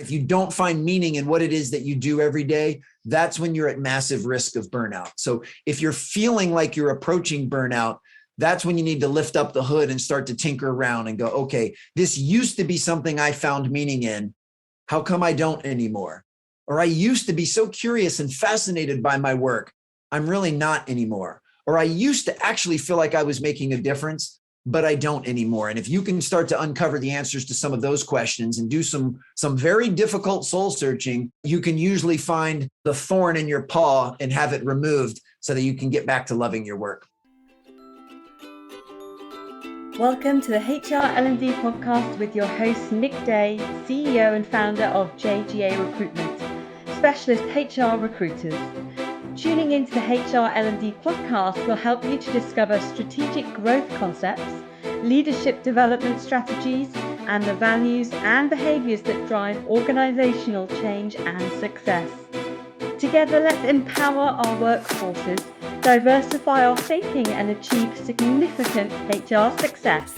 If you don't find meaning in what it is that you do every day, that's when you're at massive risk of burnout. So if you're feeling like you're approaching burnout, that's when you need to lift up the hood and start to tinker around and go, okay, this used to be something I found meaning in. How come I don't anymore? Or I used to be so curious and fascinated by my work. I'm really not anymore. Or I used to actually feel like I was making a difference, but I don't anymore. And if you can start to uncover the answers to some of those questions and do some very difficult soul searching, you can usually find the thorn in your paw and have it removed so that you can get back to loving your work. Welcome to the HR L&D Podcast with your host, Nick Day, CEO and founder of JGA Recruitment, specialist HR recruiters. Tuning into the HR L&D Podcast will help you to discover strategic growth concepts, leadership development strategies, and the values and behaviors that drive organizational change and success. Together, let's empower our workforces, diversify our thinking, and achieve significant HR success.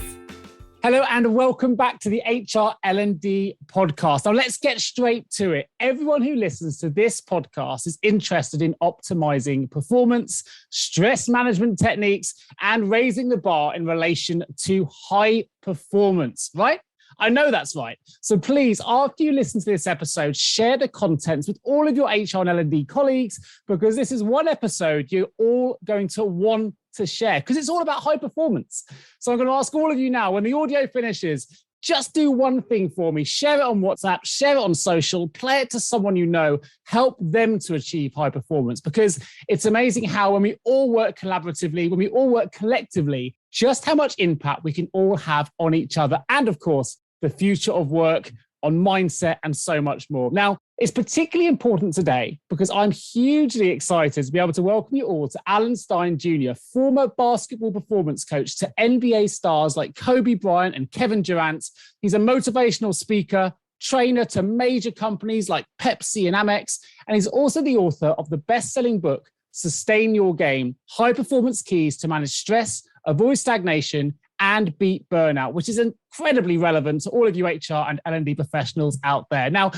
Hello and welcome back to the HR L&D Podcast. Now let's get straight to it. Everyone who listens to this podcast is interested in optimizing performance, stress management techniques, and raising the bar in relation to high performance, right? I know that's right. So please, after you listen to this episode, share the contents with all of your HR and L&D colleagues, because this is one episode you're all going to want to share, because it's all about high performance. So I'm going to ask all of you now, when the audio finishes, just do one thing for me. Share it on WhatsApp, share it on social, play it to someone you know, help them to achieve high performance, because it's amazing how when we all work collaboratively, when we all work collectively, just how much impact we can all have on each other. And of course, the future of work, on mindset, and so much more. Now, it's particularly important today because I'm hugely excited to be able to welcome you all to Alan Stein Jr., former basketball performance coach to NBA stars like Kobe Bryant and Kevin Durant. He's a motivational speaker, trainer to major companies like Pepsi and Amex, and he's also the author of the best-selling book, Sustain Your Game, High Performance Keys to Manage Stress, Avoid Stagnation, and Beat Burnout, which is incredibly relevant to all of you HR and L&D professionals out there. Now,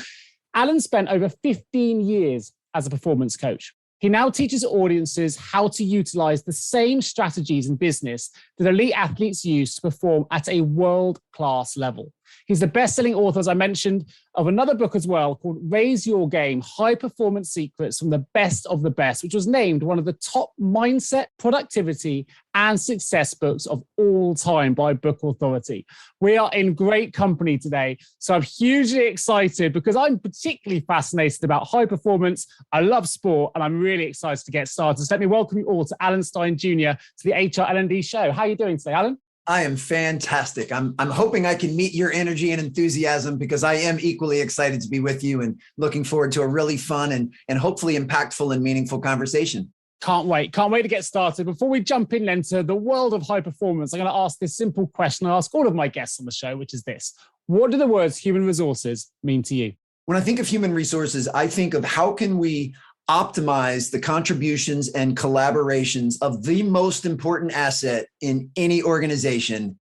Alan spent over 15 years as a performance coach. He now teaches audiences how to utilize the same strategies in business that elite athletes use to perform at a world-class level. He's the best-selling author, as I mentioned, of another book as well called Raise Your Game, High Performance Secrets from the Best of the Best, which was named one of the top mindset, productivity, and success books of all time by Book Authority. We are in great company today, so I'm hugely excited because I'm particularly fascinated about high performance. I love sport, and I'm really excited to get started. So let me welcome you all to Alan Stein Jr. to the HR L&D show. How are you doing today, Alan? I am fantastic. I'm hoping I can meet your energy and enthusiasm, because I am equally excited to be with you and looking forward to a really fun and hopefully impactful and meaningful conversation. Can't wait to get started. Before we jump in into the world of high performance, I'm going to ask this simple question I ask all of my guests on the show, which is this: what do the words human resources mean to you? When I think of human resources, I think of how can we optimize the contributions and collaborations of the most important asset in any organization,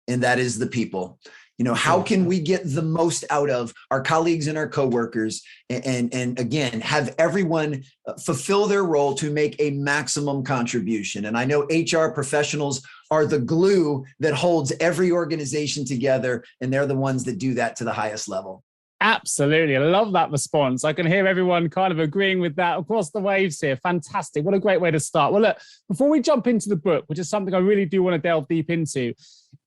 and that is the people. You know, how can we get the most out of our colleagues and our coworkers, and again, have everyone fulfill their role to make a maximum contribution? And I know HR professionals are the glue that holds every organization together, and they're the ones that do that to the highest level. Absolutely. I love that response. I can hear everyone kind of agreeing with that across the waves here. Fantastic. What a great way to start. Well, look, before we jump into the book, which is something I really do want to delve deep into,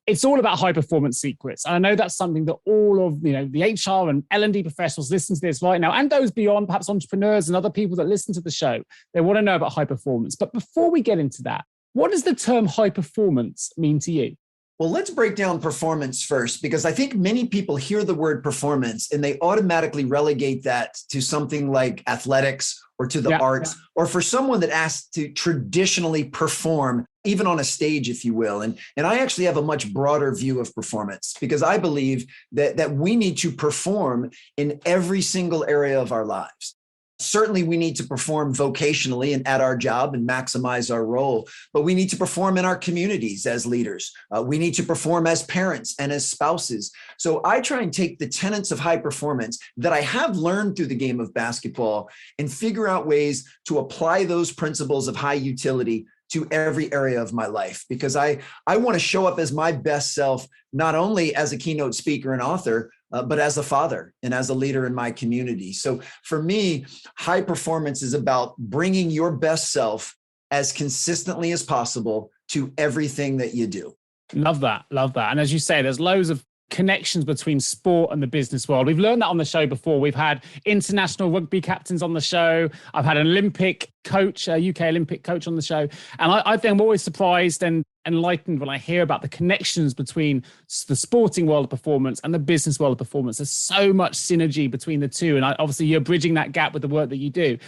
it's all about high performance secrets. And I know that's something that all of, the HR and L&D professionals listen to this right now, and those beyond, perhaps entrepreneurs and other people that listen to the show, they want to know about high performance. But before we get into that, what does the term high performance mean to you? Well, let's break down performance first, because I think many people hear the word performance and they automatically relegate that to something like athletics or to the arts, or for someone that asks to traditionally perform, even on a stage, if you will. And I actually have a much broader view of performance, because I believe that we need to perform in every single area of our lives. Certainly, we need to perform vocationally and at our job and maximize our role, but we need to perform in our communities as leaders. We need to perform as parents and as spouses. So I try and take the tenets of high performance that I have learned through the game of basketball and figure out ways to apply those principles of high utility to every area of my life, because I want to show up as my best self, not only as a keynote speaker and author, but as a father and as a leader in my community. So for me, high performance is about bringing your best self as consistently as possible to everything that you do. Love that. Love that. And as you say, there's loads of connections between sport and the business world. We've learned that on the show before. We've had international rugby captains on the show. I've had an Olympic coach, a UK Olympic coach on the show. And I think I'm always surprised and enlightened when I hear about the connections between the sporting world of performance and the business world of performance. There's so much synergy between the two. And obviously you're bridging that gap with the work that you do.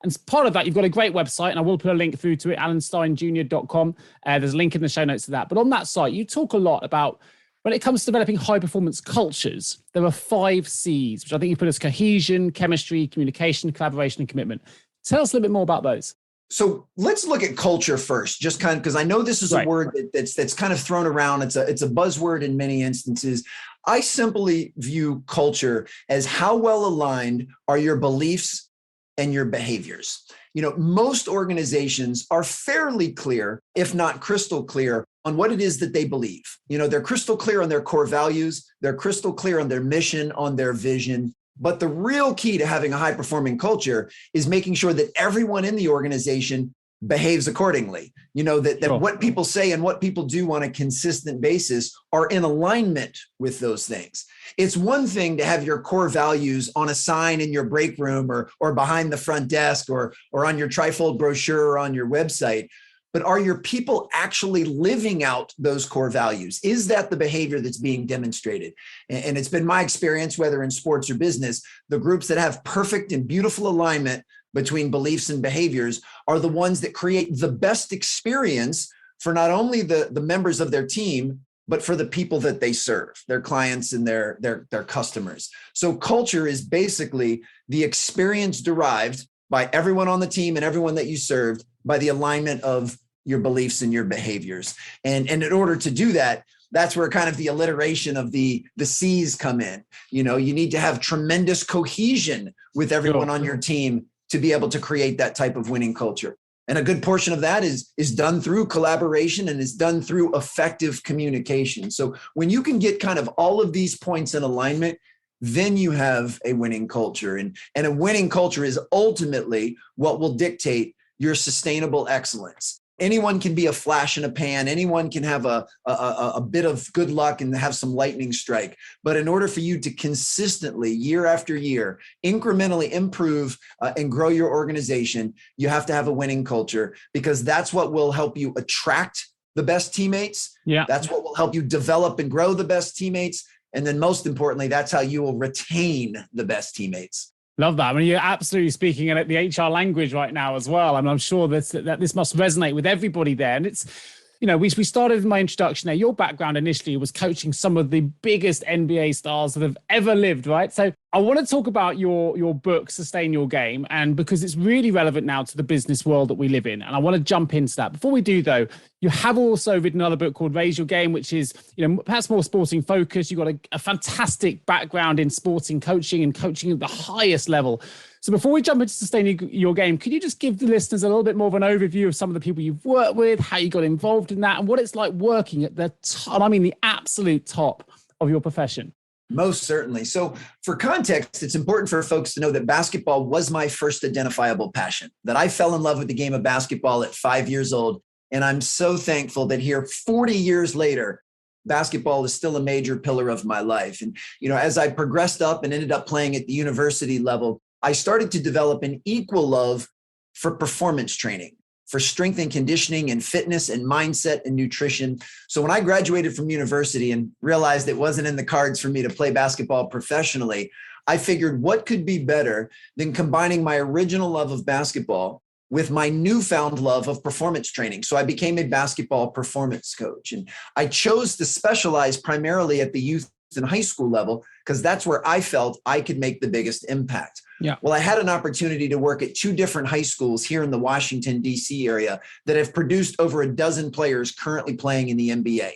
And as part of that, you've got a great website, and I will put a link through to it, alansteinjr.com. There's a link in the show notes to that. But on that site, you talk a lot about when it comes to developing high performance cultures, there are 5 C's, which I think you put as cohesion, chemistry, communication, collaboration, and commitment. Tell us a little bit more about those. So let's look at culture first, just kind of, because I know this is a word that's kind of thrown around. It's a buzzword in many instances. I simply view culture as how well aligned are your beliefs and your behaviors. You know, most organizations are fairly clear, if not crystal clear, on what it is that they believe. You know, they're crystal clear on their core values. They're crystal clear on their mission, on their vision. But the real key to having a high performing culture is making sure that everyone in the organization behaves accordingly. You know, that what people say and what people do on a consistent basis are in alignment with those things. It's one thing to have your core values on a sign in your break room or behind the front desk or on your trifold brochure or on your website. But are your people actually living out those core values? Is that the behavior that's being demonstrated? And it's been my experience, whether in sports or business, the groups that have perfect and beautiful alignment between beliefs and behaviors are the ones that create the best experience for not only the members of their team, but for the people that they serve, their clients and their customers. So culture is basically the experience derived by everyone on the team and everyone that you served by the alignment of your beliefs and your behaviors. And in order to do that, that's where kind of the alliteration of the C's come in. You know, you need to have tremendous cohesion with everyone on your team to be able to create that type of winning culture. And a good portion of that is done through collaboration and is done through effective communication. So when you can get kind of all of these points in alignment, then you have a winning culture. And a winning culture is ultimately what will dictate your sustainable excellence. Anyone can be a flash in a pan. Anyone can have a bit of good luck and have some lightning strike. But in order for you to consistently, year after year, incrementally improve and grow your organization, you have to have a winning culture, because that's what will help you attract the best teammates. Yeah. That's what will help you develop and grow the best teammates. And then most importantly, that's how you will retain the best teammates. Love that. I mean, you're absolutely speaking in the HR language right now as well. And I'm sure that this must resonate with everybody there. And it's, you know, we started in my introduction there. Your background initially was coaching some of the biggest NBA stars that have ever lived, right? So I want to talk about your book, Sustain Your Game, and because it's really relevant now to the business world that we live in. And I want to jump into that. Before we do, though, you have also written another book called Raise Your Game, which is, you know, perhaps more sporting focused. You've got a fantastic background in sporting coaching and coaching at the highest level. So before we jump into Sustaining Your Game, could you just give the listeners a little bit more of an overview of some of the people you've worked with, how you got involved in that, and what it's like working at the top, I mean, the absolute top of your profession? Most certainly. So for context, it's important for folks to know that basketball was my first identifiable passion, that I fell in love with the game of basketball at 5 years old. And I'm so thankful that here 40 years later, basketball is still a major pillar of my life. And, you know, as I progressed up and ended up playing at the university level, I started to develop an equal love for performance training, for strength and conditioning and fitness and mindset and nutrition. So when I graduated from university and realized it wasn't in the cards for me to play basketball professionally, I figured what could be better than combining my original love of basketball with my newfound love of performance training. So I became a basketball performance coach, and I chose to specialize primarily at the youth and high school level, because that's where I felt I could make the biggest impact. Yeah. Well, I had an opportunity to work at 2 different high schools here in the Washington, D.C. area that have produced over a dozen players currently playing in the NBA,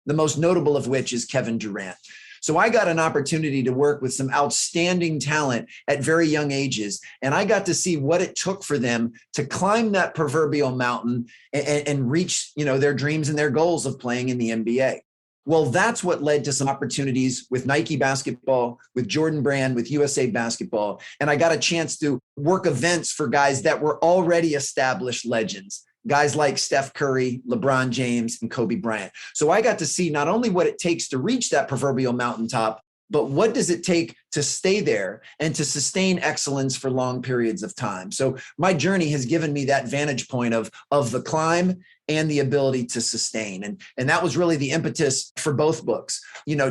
the most notable of which is Kevin Durant. So I got an opportunity to work with some outstanding talent at very young ages. And I got to see what it took for them to climb that proverbial mountain and reach, their dreams and their goals of playing in the NBA. Well, that's what led to some opportunities with Nike basketball, with Jordan Brand, with USA basketball. And I got a chance to work events for guys that were already established legends. Guys like Steph Curry, LeBron James, and Kobe Bryant. So I got to see not only what it takes to reach that proverbial mountaintop, but what does it take to stay there and to sustain excellence for long periods of time? So my journey has given me that vantage point of the climb and the ability to sustain. And that was really the impetus for both books.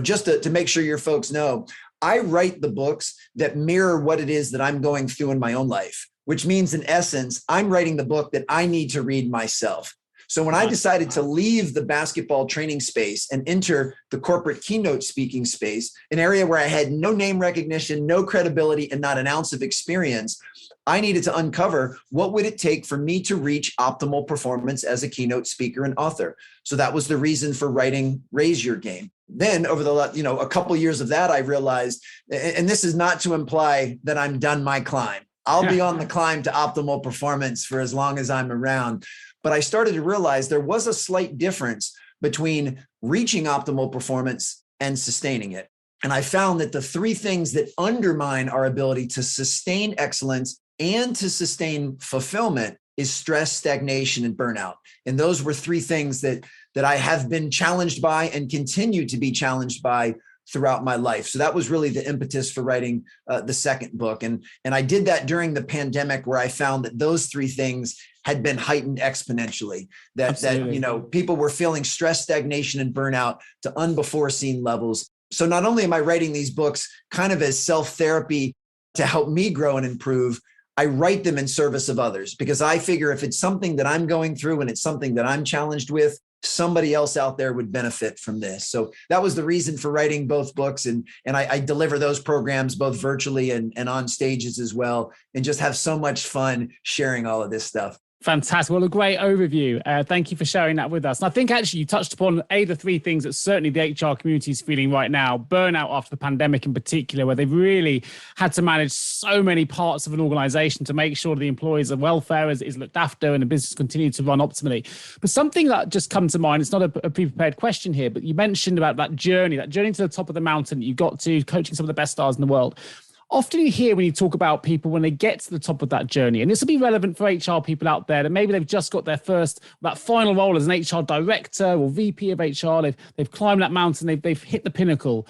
Just to make sure your folks know, I write the books that mirror what it is that I'm going through in my own life, which means in essence, I'm writing the book that I need to read myself. So when I decided to leave the basketball training space and enter the corporate keynote speaking space, an area where I had no name recognition, no credibility, and not an ounce of experience, I needed to uncover what would it take for me to reach optimal performance as a keynote speaker and author. So that was the reason for writing Raise Your Game. Then over a couple years of that, I realized, and this is not to imply that I'm done my climb. I'll be on the climb to optimal performance for as long as I'm around. But I started to realize there was a slight difference between reaching optimal performance and sustaining it. And I found that the 3 things that undermine our ability to sustain excellence and to sustain fulfillment is stress, stagnation, and burnout. And those were 3 things that I have been challenged by and continue to be challenged by throughout my life. So that was really the impetus for writing the second book. And I did that during the pandemic, where I found that those 3 things had been heightened exponentially, that people were feeling stress, stagnation, and burnout to unbefore-seen levels. So not only am I writing these books kind of as self-therapy to help me grow and improve, I write them in service of others, because I figure if it's something that I'm going through and it's something that I'm challenged with, somebody else out there would benefit from this. So that was the reason for writing both books. And I deliver those programs both virtually and on stages as well, and just have so much fun sharing all of this stuff. Fantastic. Well, a great overview. Thank you for sharing that with us. And I think actually you touched upon the 3 things that certainly the HR community is feeling right now. Burnout after the pandemic in particular, where they've really had to manage so many parts of an organization to make sure the employees' welfare is looked after and the business continues to run optimally. But something that just comes to mind, it's not a pre-prepared question here, but you mentioned about that journey to the top of the mountain that you got to, coaching some of the best stars in the world. Often you hear when you talk about people when they get to the top of that journey, and this will be relevant for HR people out there that maybe they've just got their that final role as an HR director or VP of HR. They've climbed that mountain, they've hit the pinnacle.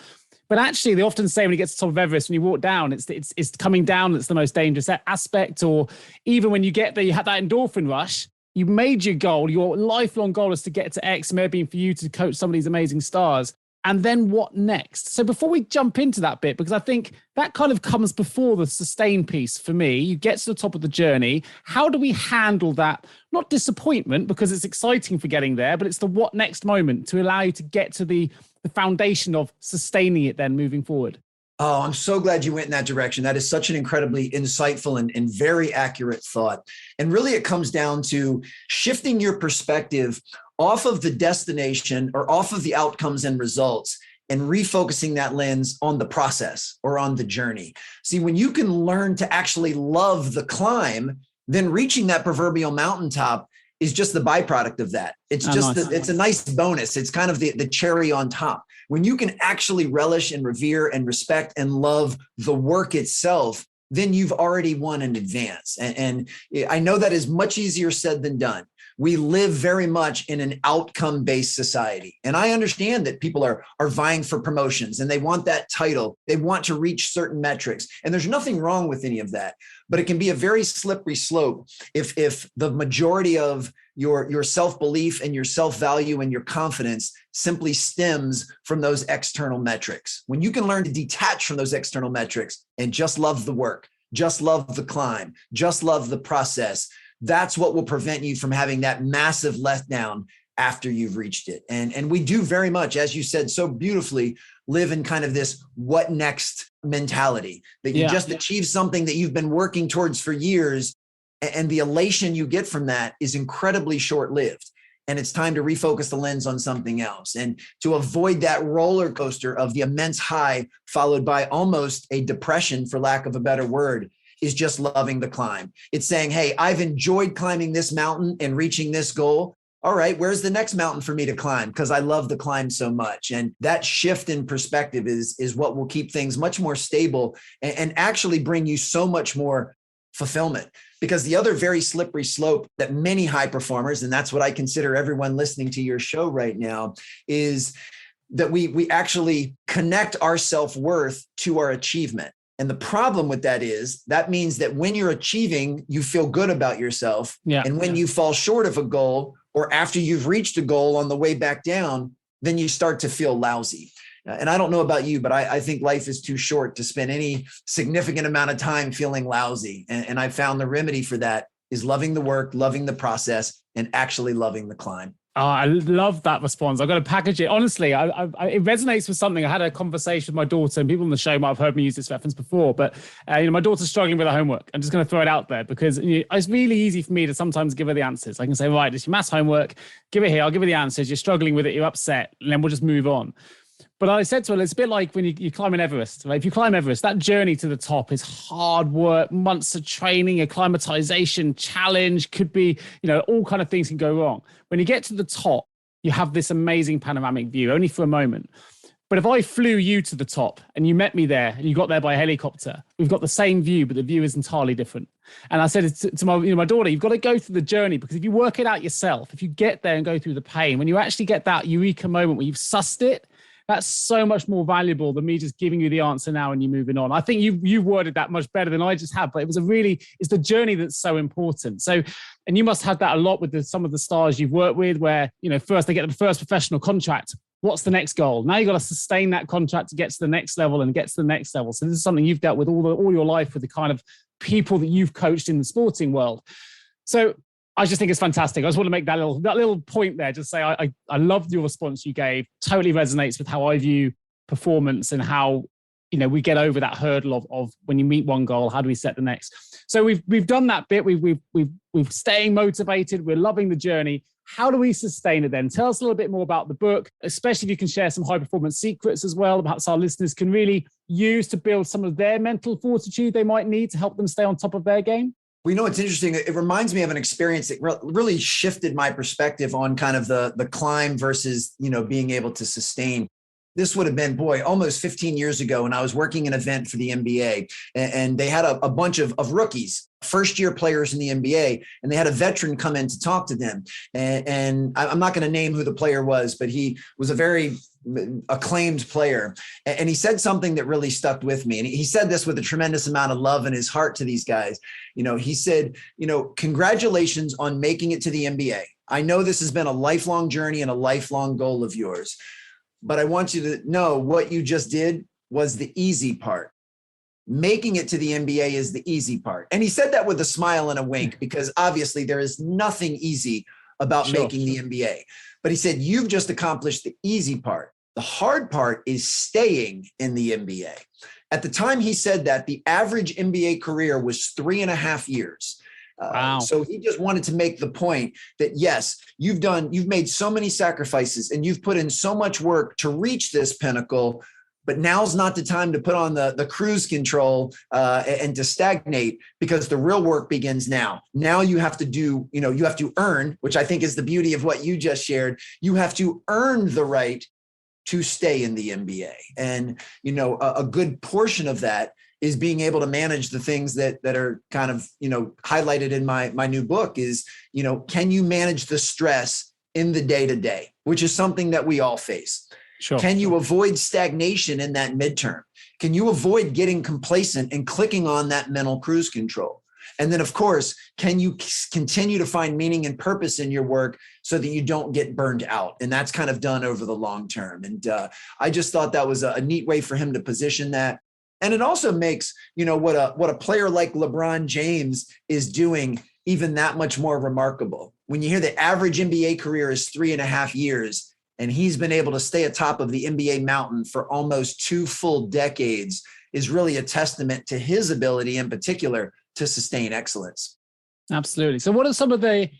But actually, they often say when you get to the top of Everest, when you walk down, it's coming down that's the most dangerous aspect. Or even when you get there, you have that endorphin rush. You made your goal, your lifelong goal is to get to X, maybe for you to coach some of these amazing stars. And then what next? So before we jump into that bit, because I think that kind of comes before the sustain piece for me, you get to the top of the journey. How do we handle that? Not disappointment, because it's exciting for getting there, but it's the what next moment to allow you to get to the foundation of sustaining it then moving forward. Oh, I'm so glad you went in that direction. That is such an incredibly insightful and very accurate thought. And really it comes down to shifting your perspective off of the destination or off of the outcomes and results and refocusing that lens on the process or on the journey. See, when you can learn to actually love the climb, then reaching that proverbial mountaintop is just the byproduct of that. It's it's a nice bonus. It's kind of the cherry on top. When you can actually relish and revere and respect and love the work itself, then you've already won in advance. And I know that is much easier said than done. We live very much in an outcome-based society. And I understand that people are vying for promotions and they want that title. They want to reach certain metrics. And there's nothing wrong with any of that. But it can be a very slippery slope if the majority of your self-belief and your self-value and your confidence simply stems from those external metrics. When you can learn to detach from those external metrics and just love the work, just love the climb, just love the process, that's what will prevent you from having that massive letdown after you've reached it. And we do very much, as you said so beautifully, live in kind of this what next mentality, that you just achieve something that you've been working towards for years. And the elation you get from that is incredibly short-lived. And it's time to refocus the lens on something else. And to avoid that roller coaster of the immense high followed by almost a depression, for lack of a better word, is just loving the climb. It's saying, hey, I've enjoyed climbing this mountain and reaching this goal. All right, where's the next mountain for me to climb? Because I love the climb so much. And that shift in perspective is what will keep things much more stable and actually bring you so much more fulfillment. Because the other very slippery slope that many high performers, and that's what I consider everyone listening to your show right now, is that we actually connect our self-worth to our achievement. And the problem with that is that means that when you're achieving, you feel good about yourself. And when you fall short of a goal, or after you've reached a goal on the way back down, then you start to feel lousy. And I don't know about you, but I think life is too short to spend any significant amount of time feeling lousy. And I found the remedy for that is loving the work, loving the process, and actually loving the climb. Oh, I love that response. I've got to package it. Honestly, it resonates with something. I had a conversation with my daughter, and people on the show might have heard me use this reference before, but my daughter's struggling with her homework. I'm just going to throw it out there because it's really easy for me to sometimes give her the answers. I can say, right, it's your maths homework. Give it here. I'll give her the answers. You're struggling with it. You're upset. And then we'll just move on. But I said to her, it's a bit like when you climb an Everest, right? If you climb Everest, that journey to the top is hard work, months of training, acclimatization, challenge, could be, all kind of things can go wrong. When you get to the top, you have this amazing panoramic view, only for a moment. But if I flew you to the top and you met me there and you got there by helicopter, we've got the same view, but the view is entirely different. And I said to my daughter, you've got to go through the journey, because if you work it out yourself, if you get there and go through the pain, when you actually get that eureka moment where you've sussed it, that's so much more valuable than me just giving you the answer now and you moving on. I think you worded that much better than I just have, but it's the journey that's so important. So, and you must have that a lot with some of the stars you've worked with, where, first they get the first professional contract. What's the next goal? Now you've got to sustain that contract to get to the next level and get to the next level. So this is something you've dealt with all your life with the kind of people that you've coached in the sporting world. So I just think it's fantastic. I just want to make that little point there. Just say I loved your response you gave. Totally resonates with how I view performance and how we get over that hurdle of when you meet one goal, how do we set the next? So we've done that bit. We've staying motivated. We're loving the journey. How do we sustain it then? Tell us a little bit more about the book, especially if you can share some high performance secrets as well, perhaps our listeners can really use to build some of their mental fortitude they might need to help them stay on top of their game. It's interesting. It reminds me of an experience that really shifted my perspective on kind of the climb versus, being able to sustain. This would have been, almost 15 years ago, and I was working an event for the NBA, and they had a bunch of rookies, first-year players in the NBA, and they had a veteran come in to talk to them. And I'm not going to name who the player was, but he was a very acclaimed player. And he said something that really stuck with me. And he said this with a tremendous amount of love in his heart to these guys. He said, congratulations on making it to the NBA. I know this has been a lifelong journey and a lifelong goal of yours, but I want you to know what you just did was the easy part. Making it to the NBA is the easy part. And he said that with a smile and a wink, because obviously there is nothing easy about making the NBA. But he said, you've just accomplished the easy part. The hard part is staying in the NBA. At the time he said that, the average NBA career was 3.5 years. Wow. So he just wanted to make the point that, yes, you've made so many sacrifices and you've put in so much work to reach this pinnacle, but now's not the time to put on the cruise control and to stagnate, because the real work begins now. Now you have to do, you have to earn, which I think is the beauty of what you just shared. You have to earn the right to stay in the NBA. And, a good portion of that is being able to manage the things that are kind of, highlighted in my new book is, can you manage the stress in the day-to-day, which is something that we all face. Sure. Can you avoid stagnation in that midterm? Can you avoid getting complacent and clicking on that mental cruise control? And then, of course, can you continue to find meaning and purpose in your work so that you don't get burned out? And that's kind of done over the long term. And I just thought that was a neat way for him to position that. And it also makes, what a player like LeBron James is doing even that much more remarkable. when you hear the average MBA career is 3.5 years, and he's been able to stay atop of the MBA mountain for almost 2 full decades, is really a testament to his ability in particular to sustain excellence. Absolutely. So what are some of the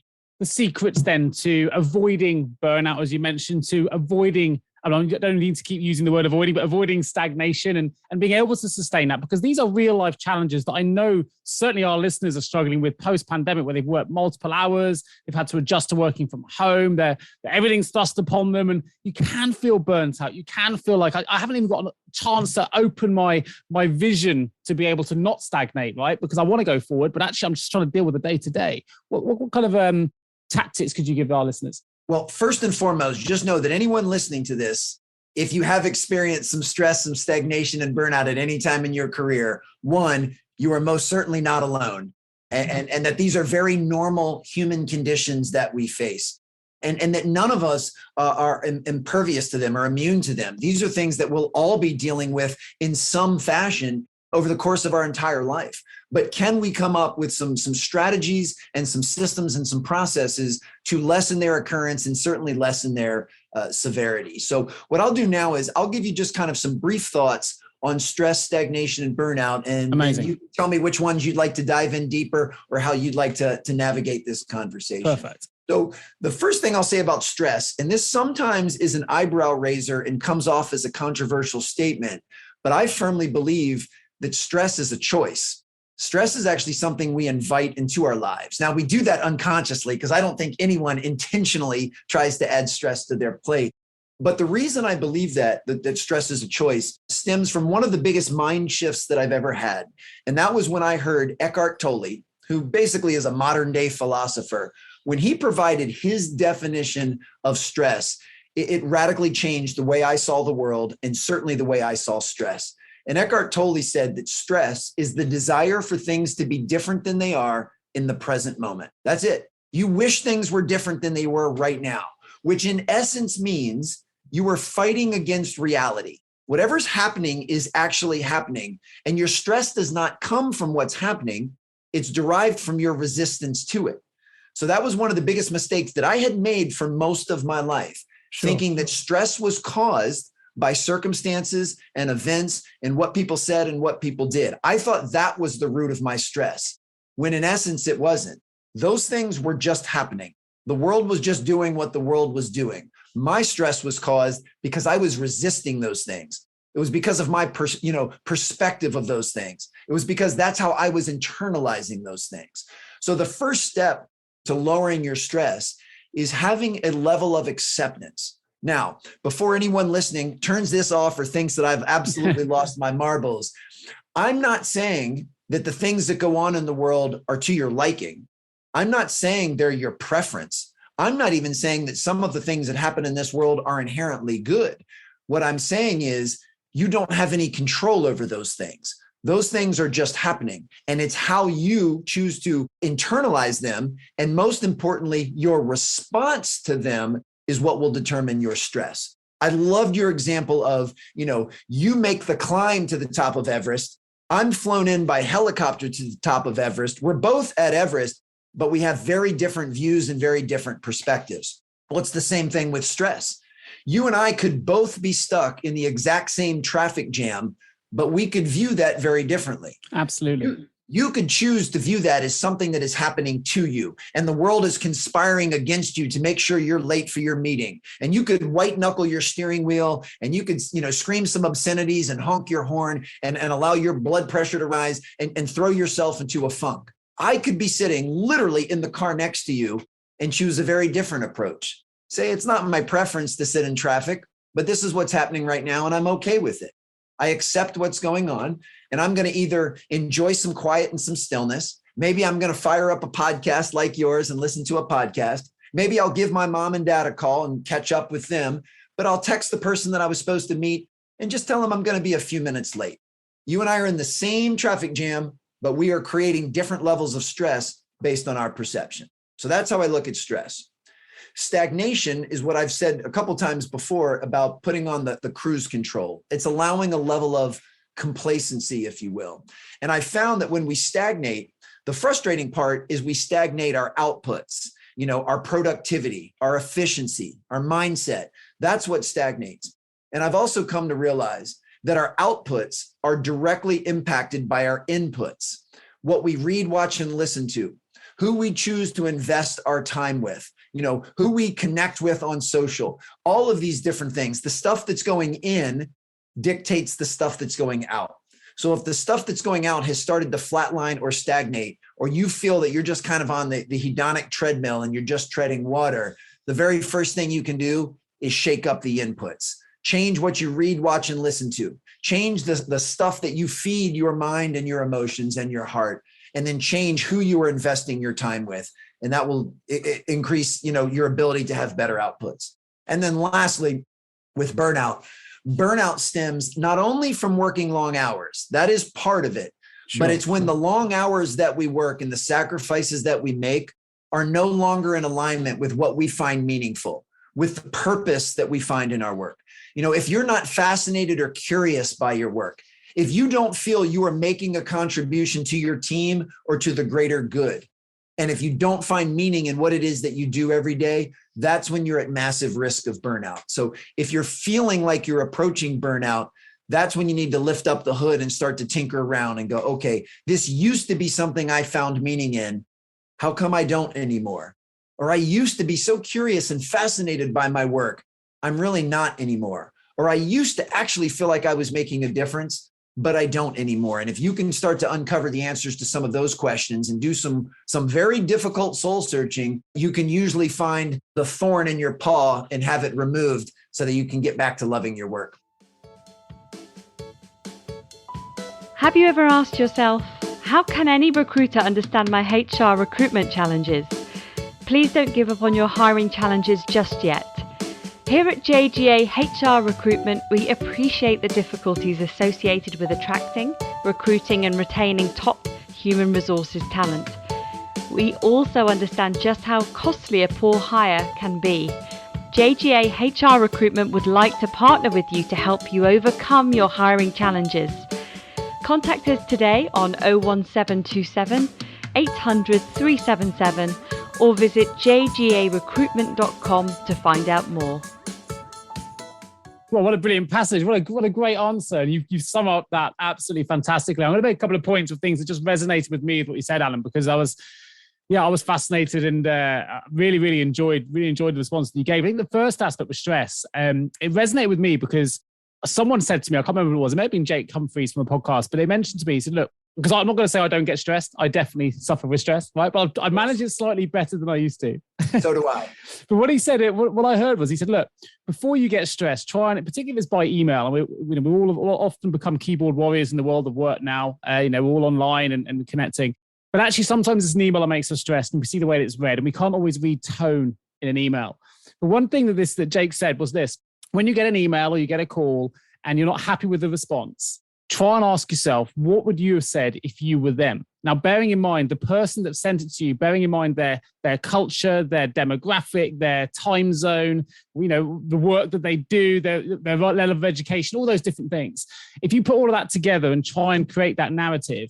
secrets then to avoiding burnout, as you mentioned, to avoiding, I don't need to keep using the word avoiding, but avoiding stagnation and being able to sustain that? Because these are real life challenges that I know certainly our listeners are struggling with post-pandemic, where they've worked multiple hours, they've had to adjust to working from home, everything's thrust upon them, and you can feel burnt out. You can feel like I haven't even got a chance to open my vision to be able to not stagnate, right? Because I want to go forward, but actually I'm just trying to deal with the day-to-day. What kind of tactics could you give our listeners? Well, first and foremost, just know that anyone listening to this, if you have experienced some stress, some stagnation and burnout at any time in your career, one, you are most certainly not alone. And that these are very normal human conditions that we face. And that none of us are impervious to them or immune to them. These are things that we'll all be dealing with in some fashion over the course of our entire life. But can we come up with some strategies and some systems and some processes to lessen their occurrence and certainly lessen their severity? So what I'll do now is I'll give you just kind of some brief thoughts on stress, stagnation, and burnout. And you tell me which ones you'd like to dive in deeper or how you'd like to navigate this conversation. Perfect. So the first thing I'll say about stress, and this sometimes is an eyebrow raiser and comes off as a controversial statement, but I firmly believe that stress is a choice. Stress is actually something we invite into our lives. Now, we do that unconsciously because I don't think anyone intentionally tries to add stress to their plate. But the reason I believe that stress is a choice stems from one of the biggest mind shifts that I've ever had. And that was when I heard Eckhart Tolle, who basically is a modern day philosopher, when he provided his definition of stress, it radically changed the way I saw the world and certainly the way I saw stress. And Eckhart Tolle said that stress is the desire for things to be different than they are in the present moment. That's it. You wish things were different than they were right now, which in essence means you are fighting against reality. Whatever's happening is actually happening, and your stress does not come from what's happening. It's derived from your resistance to it. So that was one of the biggest mistakes that I had made for most of my life, thinking that stress was caused by circumstances and events and what people said and what people did. I thought that was the root of my stress, when in essence, it wasn't. Those things were just happening. The world was just doing what the world was doing. My stress was caused because I was resisting those things. It was because of my perspective of those things. It was because that's how I was internalizing those things. So the first step to lowering your stress is having a level of acceptance. Now, before anyone listening turns this off or thinks that I've absolutely lost my marbles, I'm not saying that the things that go on in the world are to your liking. I'm not saying they're your preference. I'm not even saying that some of the things that happen in this world are inherently good. What I'm saying is you don't have any control over those things. Those things are just happening, and it's how you choose to internalize them. And most importantly, your response to them is what will determine your stress. I loved your example of, you make the climb to the top of Everest. I'm flown in by helicopter to the top of Everest. We're both at Everest, but we have very different views and very different perspectives. Well, it's the same thing with stress. You and I could both be stuck in the exact same traffic jam, but we could view that very differently. Absolutely. You could choose to view that as something that is happening to you, and the world is conspiring against you to make sure you're late for your meeting. And you could white knuckle your steering wheel, and you could, scream some obscenities and honk your horn and allow your blood pressure to rise and throw yourself into a funk. I could be sitting literally in the car next to you and choose a very different approach. Say, it's not my preference to sit in traffic, but this is what's happening right now, and I'm okay with it. I accept what's going on, and I'm going to either enjoy some quiet and some stillness. Maybe I'm going to fire up a podcast like yours and listen to a podcast. Maybe I'll give my mom and dad a call and catch up with them, but I'll text the person that I was supposed to meet and just tell them I'm going to be a few minutes late. You and I are in the same traffic jam, but we are creating different levels of stress based on our perception. So that's how I look at stress. Stagnation is what I've said a couple times before about putting on the cruise control. It's allowing a level of complacency, if you will. And I found that when we stagnate, the frustrating part is we stagnate our outputs. our productivity, our efficiency, our mindset. That's what stagnates. And I've also come to realize that our outputs are directly impacted by our inputs, what we read, watch, and listen to, who we choose to invest our time with, who we connect with on social, all of these different things. The stuff that's going in dictates the stuff that's going out. So if the stuff that's going out has started to flatline or stagnate, or you feel that you're just kind of on the hedonic treadmill and you're just treading water, the very first thing you can do is shake up the inputs. Change what you read, watch, and listen to. Change the stuff that you feed your mind and your emotions and your heart, and then change who you are investing your time with. And that will increase, your ability to have better outputs. And then lastly, with burnout stems not only from working long hours, that is part of it, but it's when the long hours that we work and the sacrifices that we make are no longer in alignment with what we find meaningful, with the purpose that we find in our work. If you're not fascinated or curious by your work, if you don't feel you are making a contribution to your team or to the greater good, and if you don't find meaning in what it is that you do every day, that's when you're at massive risk of burnout. So if you're feeling like you're approaching burnout, that's when you need to lift up the hood and start to tinker around and go, okay, this used to be something I found meaning in. How come I don't anymore? Or I used to be so curious and fascinated by my work. I'm really not anymore. Or I used to actually feel like I was making a difference, but I don't anymore. And if you can start to uncover the answers to some of those questions and do some very difficult soul searching, you can usually find the thorn in your paw and have it removed so that you can get back to loving your work. Have you ever asked yourself, how can any recruiter understand my HR recruitment challenges? Please don't give up on your hiring challenges just yet. Here at JGA HR Recruitment, we appreciate the difficulties associated with attracting, recruiting and retaining top human resources talent. We also understand just how costly a poor hire can be. JGA HR Recruitment would like to partner with you to help you overcome your hiring challenges. Contact us today on 01727 800 377 or visit jgarecruitment.com to find out more. Well, what a brilliant passage. What a great answer. And you've summed up that absolutely fantastically. I'm going to make a couple of points of things that just resonated with me with what you said, Alan, because I was fascinated and really enjoyed the response that you gave. I think the first aspect was stress. It resonated with me because someone said to me, I can't remember who it was, it may have been Jake Humphreys from a podcast, but they mentioned to me, he said, look, because I'm not going to say I don't get stressed. I definitely suffer with stress, right? But I manage it slightly better than I used to. So do I. But what he said, what I heard was, he said, look, before you get stressed, try and, particularly if it's by email, and we all often become keyboard warriors in the world of work now. We're all online and connecting. But actually, sometimes it's an email that makes us stressed, and we see the way that it's read, and we can't always read tone in an email. But one thing that Jake said was this: when you get an email or you get a call and you're not happy with the response, try and ask yourself, what would you have said if you were them? Now, bearing in mind the person that sent it to you, bearing in mind their culture, their demographic, their time zone, the work that they do, their level of education, all those different things. If you put all of that together and try and create that narrative,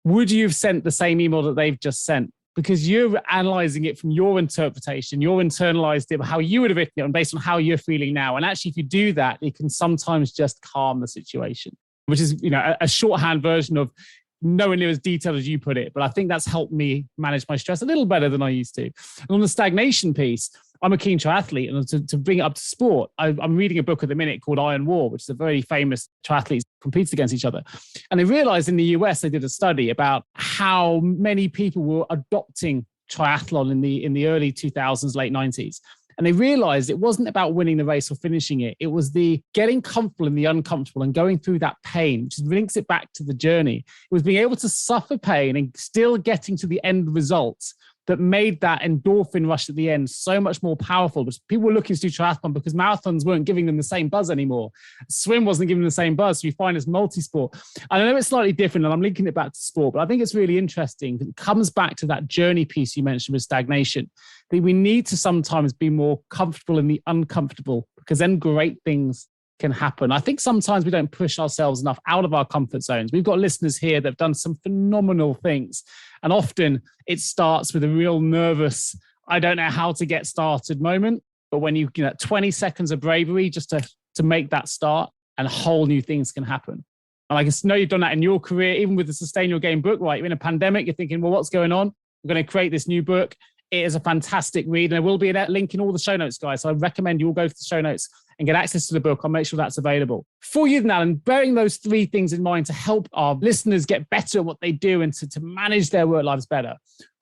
would you have sent the same email that they've just sent? Because you're analyzing it from your interpretation, you're internalized it, how you would have written it, and based on how you're feeling now. And actually, if you do that, it can sometimes just calm the situation, which is, a shorthand version of nowhere near as detailed as you put it. But I think that's helped me manage my stress a little better than I used to. And on the stagnation piece, I'm a keen triathlete, and to bring it up to sport, I'm reading a book at the minute called Iron War, which is a very famous triathletes competes against each other. And they realized in the US, they did a study about how many people were adopting triathlon in the early 2000s, late 90s. And they realized it wasn't about winning the race or finishing it. It was the getting comfortable in the uncomfortable and going through that pain, which links it back to the journey. It was being able to suffer pain and still getting to the end result that made that endorphin rush at the end so much more powerful. But people were looking to do triathlon because marathons weren't giving them the same buzz anymore. Swim wasn't giving them the same buzz. So we find it's multi-sport. I know it's slightly different, and I'm linking it back to sport, but I think it's really interesting. It comes back to that journey piece you mentioned with stagnation. That we need to sometimes be more comfortable in the uncomfortable, because then great things can happen. I think sometimes we don't push ourselves enough out of our comfort zones. We've got listeners here that have done some phenomenal things. And often it starts with a real nervous, I don't know how to get started moment. But when you get 20 seconds of bravery just to make that start, and whole new things can happen. And I can know you've done that in your career, even with the Sustain Your Game book, right? You're in a pandemic, you're thinking, well, what's going on? I'm going to create this new book. It is a fantastic read. And there will be a link in all the show notes, guys. So I recommend you all go to the show notes and get access to the book. I'll make sure that's available. For you, Alan, bearing those three things in mind to help our listeners get better at what they do and to manage their work lives better,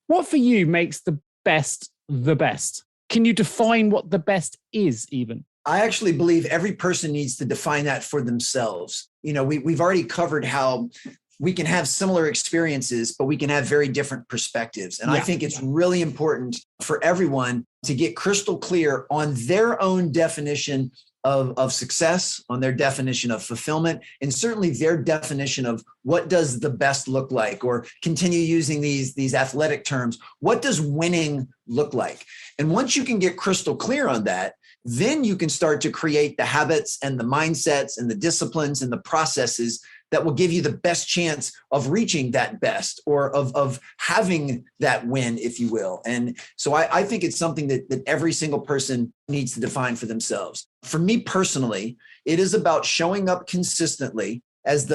what for you makes the best the best? Can you define what the best is even? I actually believe every person needs to define that for themselves. We've already covered how we can have similar experiences, but we can have very different perspectives. And I think it's really important for everyone to get crystal clear on their own definition of success, on their definition of fulfillment, and certainly their definition of what does the best look like, or continue using these athletic terms. What does winning look like? And once you can get crystal clear on that, then you can start to create the habits and the mindsets and the disciplines and the processes that will give you the best chance of reaching that best, or of having that win, if you will. And so I think it's something that every single person needs to define for themselves. For me personally, it is about showing up consistently as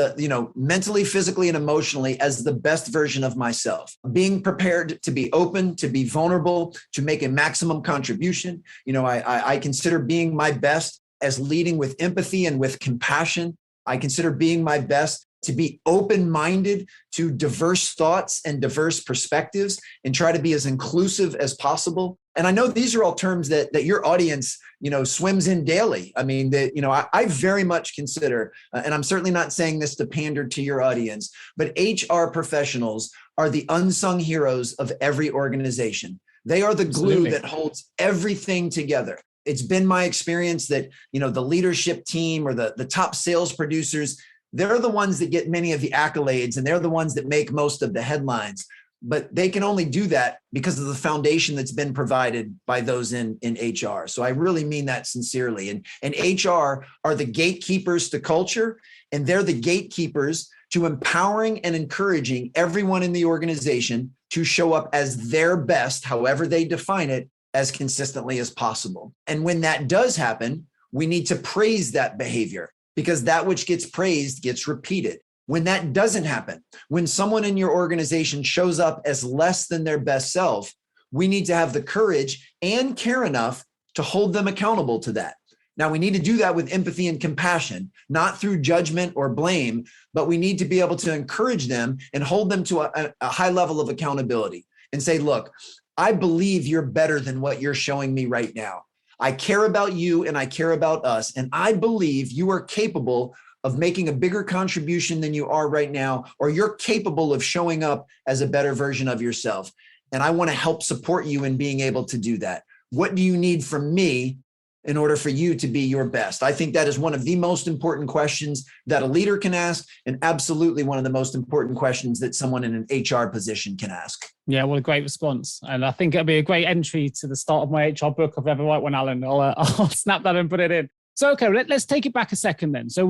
mentally, physically, and emotionally as the best version of myself, being prepared to be open, to be vulnerable, to make a maximum contribution. I consider being my best as leading with empathy and with compassion. I consider being my best to be open-minded to diverse thoughts and diverse perspectives, and try to be as inclusive as possible. And I know these are all terms that your audience, swims in daily. I mean, I very much consider, and I'm certainly not saying this to pander to your audience, but HR professionals are the unsung heroes of every organization. They are the glue that holds everything together. It's been my experience that, the leadership team or the top sales producers, they're the ones that get many of the accolades, and they're the ones that make most of the headlines. But they can only do that because of the foundation that's been provided by those in HR. So I really mean that sincerely. And HR are the gatekeepers to culture, and they're the gatekeepers to empowering and encouraging everyone in the organization to show up as their best, however they define it, as consistently as possible. And when that does happen, we need to praise that behavior, because that which gets praised gets repeated. When that doesn't happen, when someone in your organization shows up as less than their best self, we need to have the courage and care enough to hold them accountable to that. Now, we need to do that with empathy and compassion, not through judgment or blame, but we need to be able to encourage them and hold them to a high level of accountability and say, look, I believe you're better than what you're showing me right now. I care about you and I care about us. And I believe you are capable of making a bigger contribution than you are right now, or you're capable of showing up as a better version of yourself. And I want to help support you in being able to do that. What do you need from me in order for you to be your best? I think that is one of the most important questions that a leader can ask, and absolutely one of the most important questions that someone in an HR position can ask. Yeah, what a great response. And I think it'll be a great entry to the start of my HR book if I ever write one, Alan. I'll snap that and put it in. So, okay, let's take it back a second then. So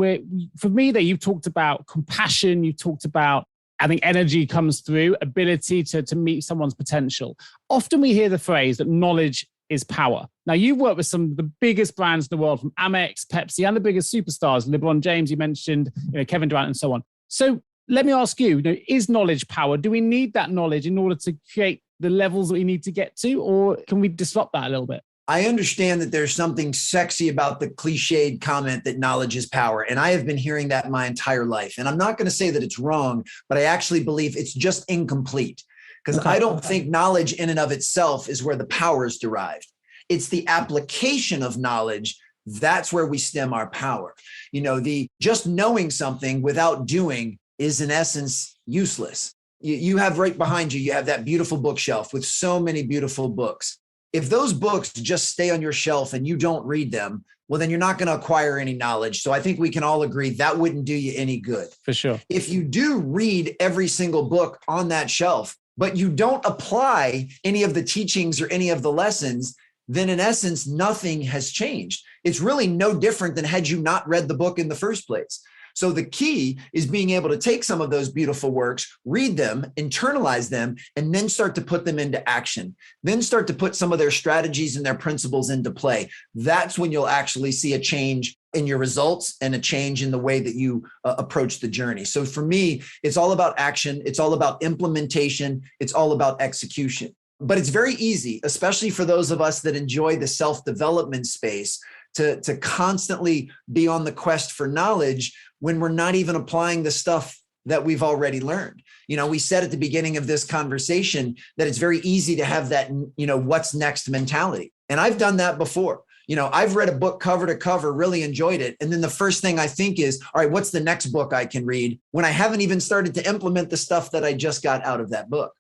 for me there, you've talked about compassion. You talked about, I think energy comes through, ability to meet someone's potential. Often we hear the phrase that knowledge is power. Now, you work with some of the biggest brands in the world, from Amex, Pepsi, and the biggest superstars, LeBron James, you mentioned, Kevin Durant, and so on. So let me ask you, is knowledge power? Do we need that knowledge in order to create the levels that we need to get to, or can we disrupt that a little bit? I understand that there's something sexy about the cliched comment that knowledge is power. And I have been hearing that my entire life. And I'm not going to say that it's wrong, but I actually believe it's just incomplete. Because I don't think knowledge in and of itself is where the power is derived. It's the application of knowledge. That's where we stem our power. The just knowing something without doing is in essence useless. You have right behind you have that beautiful bookshelf with so many beautiful books. If those books just stay on your shelf and you don't read them, well, then you're not going to acquire any knowledge. So I think we can all agree that wouldn't do you any good. For sure. If you do read every single book on that shelf, but you don't apply any of the teachings or any of the lessons, then in essence, nothing has changed. It's really no different than had you not read the book in the first place. So the key is being able to take some of those beautiful works, read them, internalize them, and then start to put them into action. Then start to put some of their strategies and their principles into play. That's when you'll actually see a change in your results and a change in the way that you approach the journey. So for me, it's all about action. It's all about implementation. It's all about execution. But it's very easy, especially for those of us that enjoy the self-development space, to constantly be on the quest for knowledge when we're not even applying the stuff that we've already learned. We said at the beginning of this conversation that it's very easy to have that, what's next mentality. And I've done that before. I've read a book cover to cover, really enjoyed it. And then the first thing I think is, all right, what's the next book I can read when I haven't even started to implement the stuff that I just got out of that book?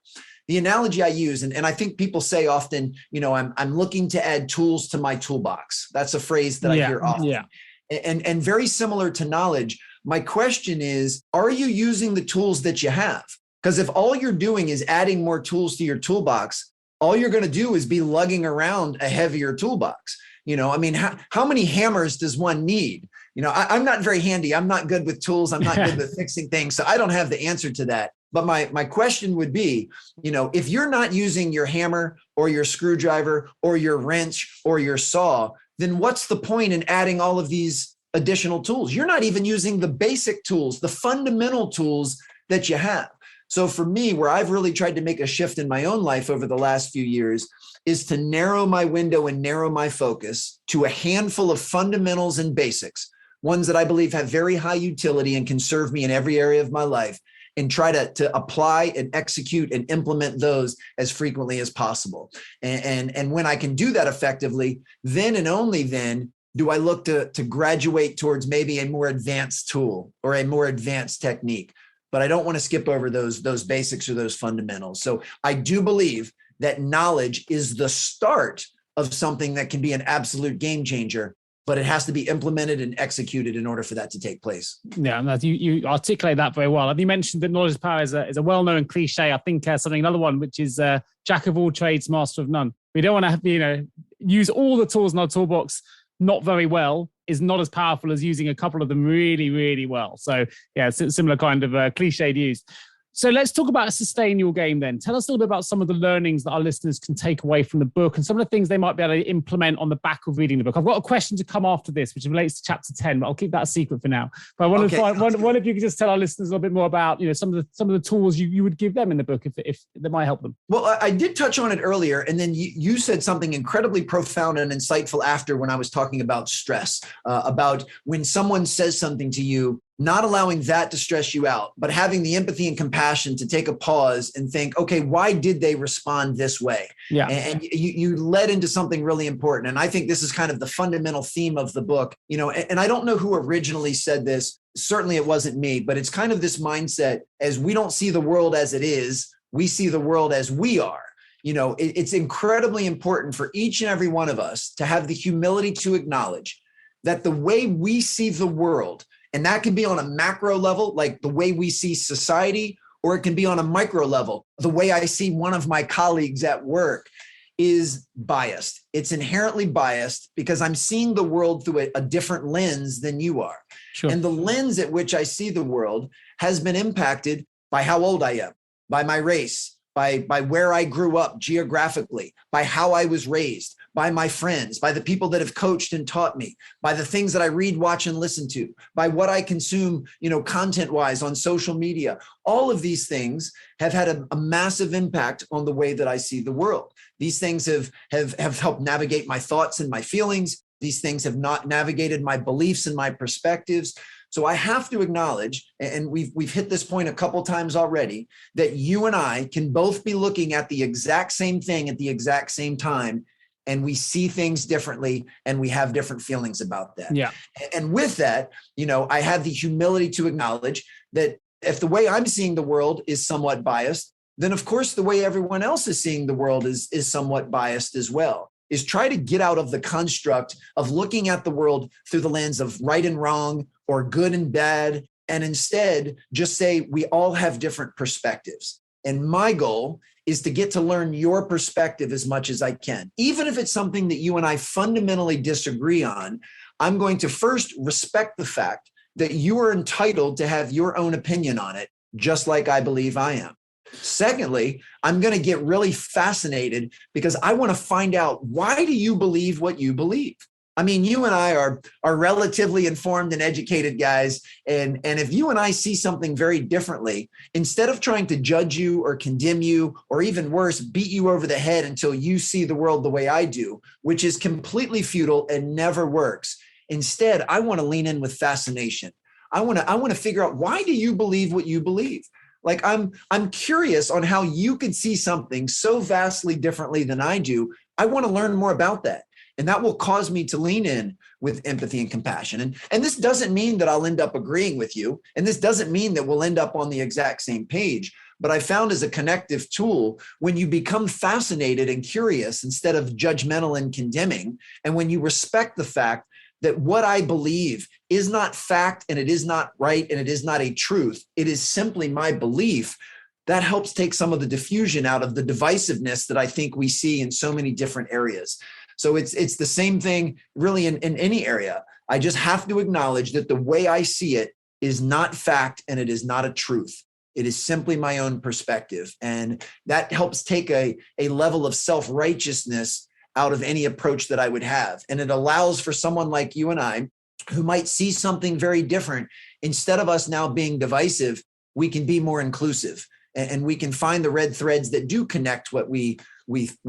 The analogy I use, and I think people say often, I'm looking to add tools to my toolbox. That's a phrase that I hear often. Yeah. And very similar to knowledge, my question is, are you using the tools that you have? Because if all you're doing is adding more tools to your toolbox, all you're going to do is be lugging around a heavier toolbox. How many hammers does one need? I'm not very handy. I'm not good with tools. I'm not good with fixing things. So I don't have the answer to that. But my question would be, if you're not using your hammer or your screwdriver or your wrench or your saw, then what's the point in adding all of these additional tools? You're not even using the basic tools, the fundamental tools that you have. So for me, where I've really tried to make a shift in my own life over the last few years is to narrow my window and narrow my focus to a handful of fundamentals and basics, ones that I believe have very high utility and can serve me in every area of my life, and try to apply and execute and implement those as frequently as possible. And when I can do that effectively, then and only then do I look to graduate towards maybe a more advanced tool or a more advanced technique. But I don't want to skip over those basics or those fundamentals. So I do believe that knowledge is the start of something that can be an absolute game changer, but it has to be implemented and executed in order for that to take place. Yeah, you articulate that very well. And you mentioned that knowledge is power is a well-known cliche. I think another one, which is jack of all trades, master of none. We don't want to use all the tools in our toolbox not very well is not as powerful as using a couple of them really, really well. So yeah, it's a similar kind of cliched use. So let's talk about sustain your game then. Tell us a little bit about some of the learnings that our listeners can take away from the book and some of the things they might be able to implement on the back of reading the book. I've got a question to come after this, which relates to chapter 10, but I'll keep that a secret for now. But I wonder if you could just tell our listeners a little bit more about, some of the tools you would give them in the book if that might help them. Well, I did touch on it earlier, and then you said something incredibly profound and insightful after when I was talking about stress, about when someone says something to you, not allowing that to stress you out, but having the empathy and compassion to take a pause and think, okay, why did they respond this way? Yeah. And you led into something really important. And I think this is kind of the fundamental theme of the book, and I don't know who originally said this. Certainly it wasn't me, but it's kind of this mindset as we don't see the world as it is, we see the world as we are. It's incredibly important for each and every one of us to have the humility to acknowledge that the way we see the world, and that can be on a macro level, like the way we see society, or it can be on a micro level. The way I see one of my colleagues at work is biased. It's inherently biased because I'm seeing the world through a different lens than you are. Sure. And the lens at which I see the world has been impacted by how old I am, by my race, by where I grew up geographically, by how I was raised, by my friends, by the people that have coached and taught me, by the things that I read, watch, and listen to, by what I consume, content-wise on social media. All of these things have had a massive impact on the way that I see the world. These things have helped navigate my thoughts and my feelings. These things have not navigated my beliefs and my perspectives. So I have to acknowledge, and we've hit this point a couple times already, that you and I can both be looking at the exact same thing at the exact same time, and we see things differently and we have different feelings about that. Yeah. And with that, I have the humility to acknowledge that if the way I'm seeing the world is somewhat biased, then of course the way everyone else is seeing the world is somewhat biased as well. Is try to get out of the construct of looking at the world through the lens of right and wrong or good and bad, and instead just say we all have different perspectives. And my goal is to get to learn your perspective as much as I can. Even if it's something that you and I fundamentally disagree on, I'm going to first respect the fact that you are entitled to have your own opinion on it, just like I believe I am. Secondly, I'm going to get really fascinated because I want to find out, why do you believe what you believe? I mean, you and I are relatively informed and educated guys. And if you and I see something very differently, instead of trying to judge you or condemn you, or even worse, beat you over the head until you see the world the way I do, which is completely futile and never works. Instead, I want to lean in with fascination. I want to figure out, why do you believe what you believe? Like, I'm curious on how you could see something so vastly differently than I do. I want to learn more about that. And that will cause me to lean in with empathy and compassion. And this doesn't mean that I'll end up agreeing with you. And this doesn't mean that we'll end up on the exact same page. But I found, as a connective tool, when you become fascinated and curious instead of judgmental and condemning, and when you respect the fact that what I believe is not fact, and it is not right, and it is not a truth, it is simply my belief, that helps take some of the diffusion out of the divisiveness that I think we see in so many different areas. So it's the same thing really in any area. I just have to acknowledge that the way I see it is not fact, and it is not a truth. It is simply my own perspective. And that helps take a level of self-righteousness out of any approach that I would have. And it allows for someone like you and I, who might see something very different, instead of us now being divisive, we can be more inclusive, and we can find the red threads that do connect what we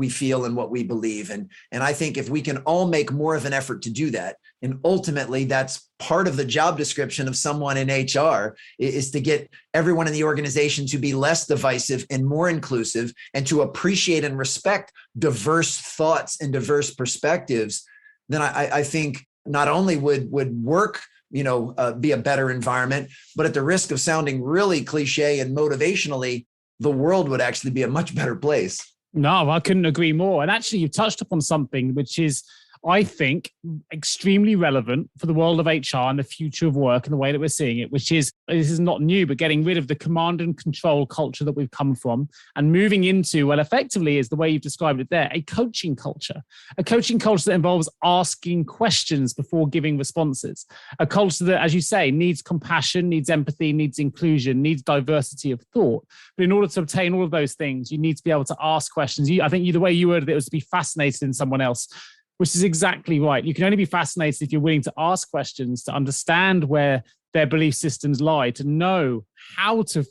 feel and what we believe. And I think if we can all make more of an effort to do that, and ultimately that's part of the job description of someone in HR, is to get everyone in the organization to be less divisive and more inclusive, and to appreciate and respect diverse thoughts and diverse perspectives, then I think not only would work be a better environment, but at the risk of sounding really cliche and motivationally, the world would actually be a much better place. No, I couldn't agree more. And actually, you've touched upon something which is, I think, extremely relevant for the world of HR and the future of work and the way that we're seeing it, which is, this is not new, but getting rid of the command and control culture that we've come from and moving into, well, effectively is the way you've described it there, a coaching culture that involves asking questions before giving responses, a culture that, as you say, needs compassion, needs empathy, needs inclusion, needs diversity of thought. But in order to obtain all of those things, you need to be able to ask questions. I think the way you worded it was to be fascinated in someone else, which is exactly right. You can only be fascinated if you're willing to ask questions, to understand where their belief systems lie, to know how to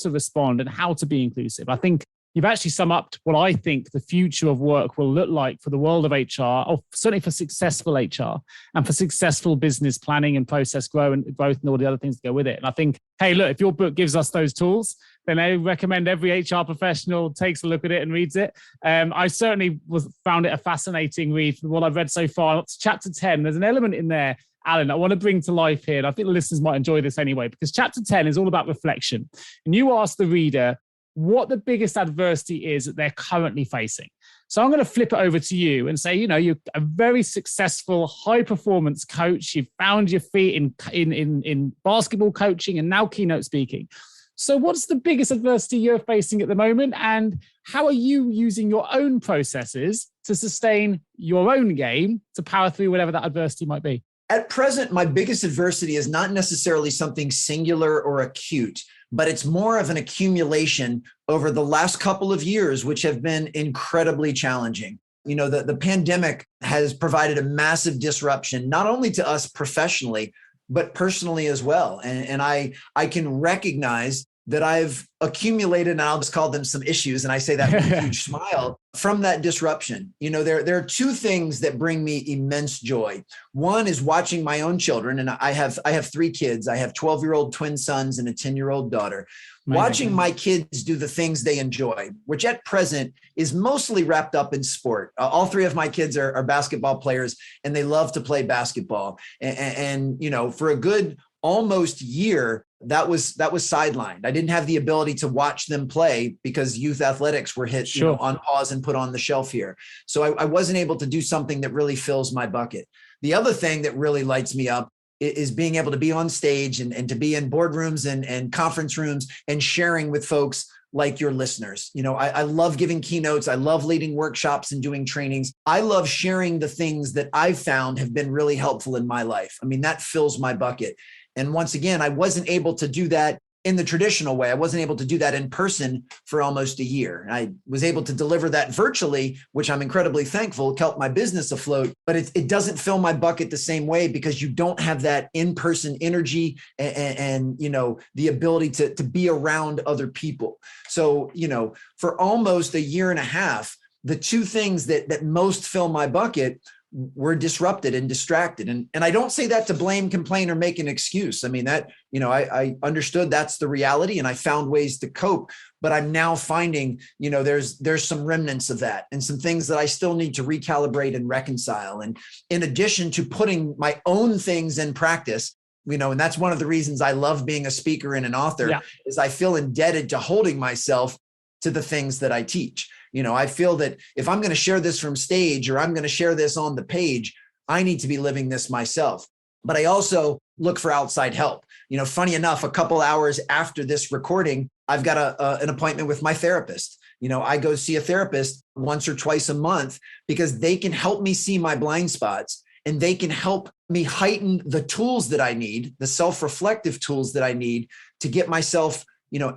respond and how to be inclusive. I think you've actually summed up what I think the future of work will look like for the world of HR, or certainly for successful HR and for successful business planning and process growth and all the other things that go with it. And I think, hey, look, if your book gives us those tools, then I recommend every HR professional takes a look at it and reads it. I certainly found it a fascinating read from what I've read so far. It's chapter 10. There's an element in there, Alan, I want to bring to life here. And I think the listeners might enjoy this anyway, because chapter 10 is all about reflection. And you ask the reader what the biggest adversity is that they're currently facing. So I'm going to flip it over to you and say, you're a very successful high performance coach. You've found your feet in basketball coaching and now keynote speaking. So what's the biggest adversity you're facing at the moment? And how are you using your own processes to sustain your own game to power through whatever that adversity might be? At present, my biggest adversity is not necessarily something singular or acute, but it's more of an accumulation over the last couple of years, which have been incredibly challenging. The pandemic has provided a massive disruption, not only to us professionally, but personally as well. And I can recognize that I've accumulated, and I'll just call them some issues, and I say that with a huge smile, from that disruption. There are two things that bring me immense joy. One is watching my own children, and I have 3 kids. I have 12-year-old twin sons and a 10-year-old daughter. Watching my kids do the things they enjoy, which at present is mostly wrapped up in sport. All 3 of my kids are basketball players, and they love to play basketball. And for a good almost year, that was sidelined. I didn't have the ability to watch them play because youth athletics were hit on pause and put on the shelf here. So I wasn't able to do something that really fills my bucket. The other thing that really lights me up is being able to be on stage and to be in boardrooms and conference rooms and sharing with folks like your listeners. I love giving keynotes. I love leading workshops and doing trainings. I love sharing the things that I've found have been really helpful in my life. I mean, that fills my bucket. And once again, I wasn't able to do that in the traditional way. I wasn't able to do that in person for almost a year. I was able to deliver that virtually, which I'm incredibly thankful, kept my business afloat, but it doesn't fill my bucket the same way because you don't have that in-person energy and the ability to be around other people. So, for almost a year and a half, the two things that most fill my bucket were disrupted and distracted. And I don't say that to blame, complain, or make an excuse. I mean, I understood that's the reality and I found ways to cope, but I'm now finding, there's some remnants of that and some things that I still need to recalibrate and reconcile. And in addition to putting my own things in practice, and that's one of the reasons I love being a speaker and an author, is I feel indebted to holding myself to the things that I teach. I feel that if I'm going to share this from stage or I'm going to share this on the page, I need to be living this myself. But I also look for outside help. Funny enough, a couple hours after this recording, I've got an appointment with my therapist. I go see a therapist once or twice a month because they can help me see my blind spots and they can help me heighten the tools that I need, the self-reflective tools that I need to get myself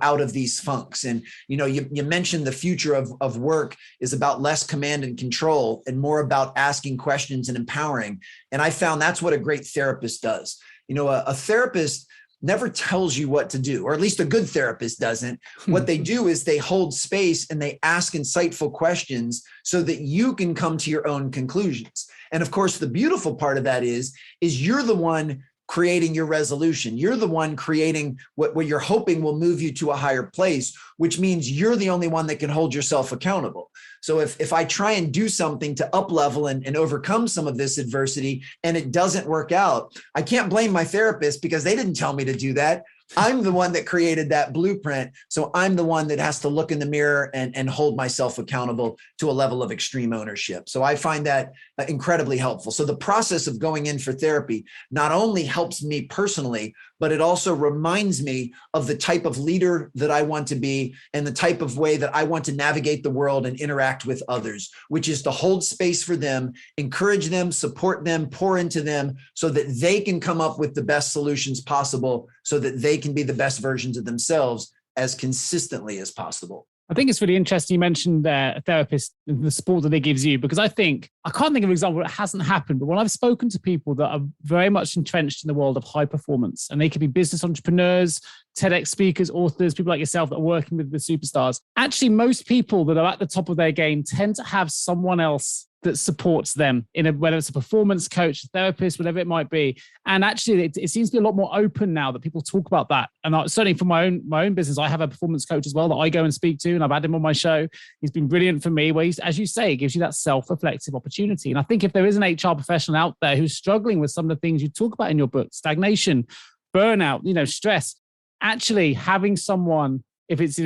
out of these funks. And, you mentioned the future of work is about less command and control and more about asking questions and empowering. And I found that's what a great therapist does. A therapist never tells you what to do, or at least a good therapist doesn't. What they do is they hold space and they ask insightful questions so that you can come to your own conclusions. And of course, the beautiful part of that is you're the one creating your resolution. You're the one creating what you're hoping will move you to a higher place, which means you're the only one that can hold yourself accountable. So if I try and do something to up level and overcome some of this adversity and it doesn't work out, I can't blame my therapist because they didn't tell me to do that. I'm the one that created that blueprint. So I'm the one that has to look in the mirror and hold myself accountable to a level of extreme ownership. So I find that incredibly helpful. So the process of going in for therapy not only helps me personally, but it also reminds me of the type of leader that I want to be and the type of way that I want to navigate the world and interact with others, which is to hold space for them, encourage them, support them, pour into them so that they can come up with the best solutions possible so that they can be the best versions of themselves as consistently as possible. I think it's really interesting you mentioned a therapist, the support that it gives you, because I can't think of an example where it hasn't happened, but when I've spoken to people that are very much entrenched in the world of high performance, and they could be business entrepreneurs, TEDx speakers, authors, people like yourself that are working with the superstars, actually most people that are at the top of their game tend to have someone else that supports them whether it's a performance coach, a therapist, whatever it might be. And actually it seems to be a lot more open now that people talk about that. And certainly for my own business, I have a performance coach as well that I go and speak to, and I've had him on my show. He's been brilliant for me, where he's, as you say, gives you that self-reflective opportunity. And I think if there is an HR professional out there who's struggling with some of the things you talk about in your book, stagnation, burnout, stress, actually having someone, if it's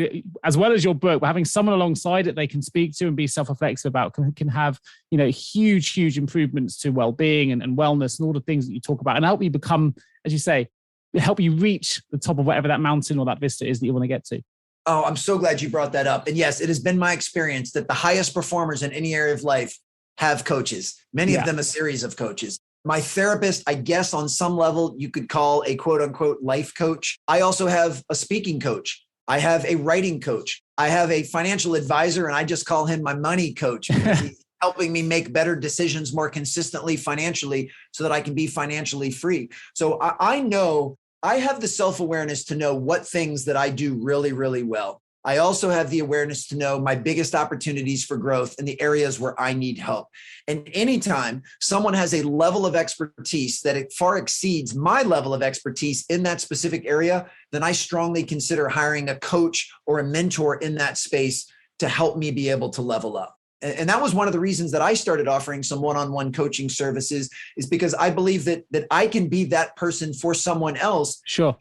as well as your book, but having someone alongside it they can speak to and be self-reflexive about can have, huge improvements to well-being and wellness and all the things that you talk about, and help you become, as you say, help you reach the top of whatever that mountain or that vista is that you want to get to. Oh, I'm so glad you brought that up. And yes, it has been my experience that the highest performers in any area of life have coaches, many of them a series of coaches. My therapist, I guess on some level, you could call a quote unquote life coach. I also have a speaking coach. I have a writing coach. I have a financial advisor, and I just call him my money coach because he's helping me make better decisions more consistently financially so that I can be financially free. So I know I have the self-awareness to know what things that I do really, really well. I also have the awareness to know my biggest opportunities for growth in the areas where I need help. And anytime someone has a level of expertise that it far exceeds my level of expertise in that specific area, then I strongly consider hiring a coach or a mentor in that space to help me be able to level up. And that was one of the reasons that I started offering some one-on-one coaching services, is because I believe that I can be that person for someone else. Sure.